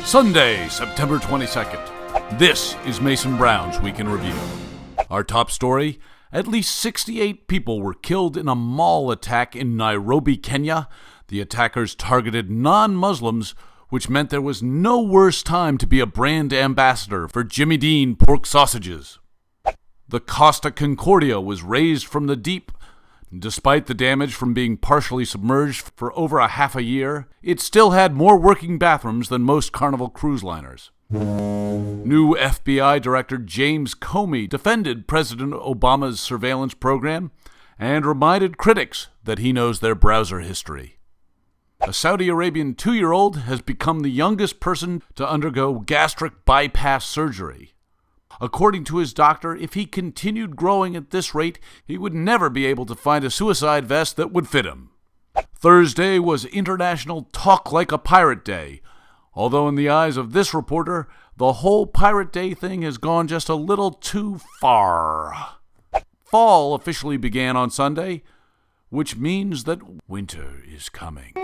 Sunday, September 22nd. This is Mason Brown's Week in Review. Our top story: at least 68 people were killed in a mall attack in Nairobi, Kenya. The attackers targeted non-Muslims, which meant there was no worse time to be a brand ambassador for Jimmy Dean pork sausages. The Costa Concordia was raised from the deep. Despite the damage from being partially submerged for over a half a year, it still had more working bathrooms than most Carnival cruise liners. New FBI Director James Comey defended President Obama's surveillance program and reminded critics that he knows their browser history. A Saudi Arabian 2-year-old has become the youngest person to undergo gastric bypass surgery. According to his doctor, if he continued growing at this rate, he would never be able to find a suicide vest that would fit him. Thursday was International Talk Like a Pirate Day, although in the eyes of this reporter, the whole Pirate Day thing has gone just a little too far. Fall officially began on Sunday, which means that winter is coming.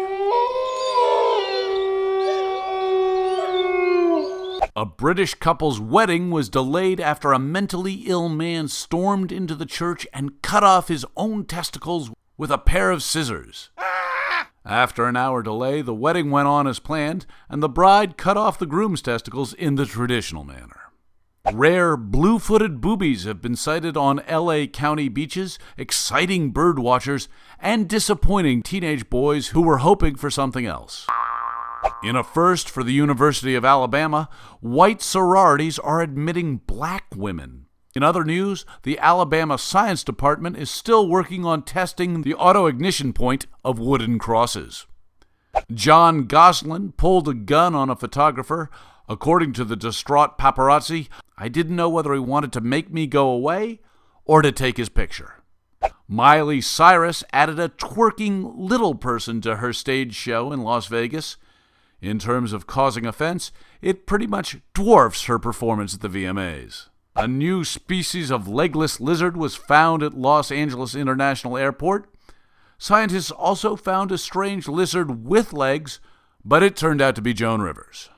A British couple's wedding was delayed after a mentally ill man stormed into the church and cut off his own testicles with a pair of scissors. After an hour delay, the wedding went on as planned, and the bride cut off the groom's testicles in the traditional manner. Rare blue-footed boobies have been sighted on L.A. County beaches, exciting bird watchers and disappointing teenage boys who were hoping for something else. In a first for the University of Alabama, white sororities are admitting black women. In other news, the Alabama Science Department is still working on testing the auto-ignition point of wooden crosses. John Gosselin pulled a gun on a photographer. According to the distraught paparazzi, I didn't know whether he wanted to make me go away or to take his picture. Miley Cyrus added a twerking little person to her stage show in Las Vegas. In terms of causing offense, it pretty much dwarfs her performance at the VMAs. A new species of legless lizard was found at Los Angeles International Airport. Scientists also found a strange lizard with legs, but it turned out to be Joan Rivers.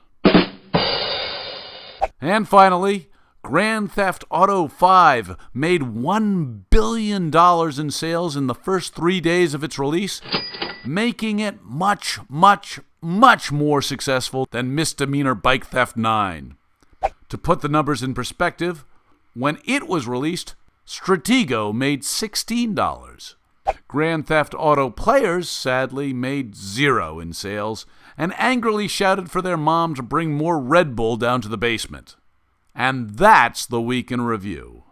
And finally, Grand Theft Auto 5 made $1 billion in sales in the first 3 days of its release, making it much more successful than Misdemeanor Bike Theft 9. To put the numbers in perspective, when it was released, Stratego made $16. Grand Theft Auto players sadly made $0 in sales and angrily shouted for their mom to bring more Red Bull down to the basement. And that's the Week in Review.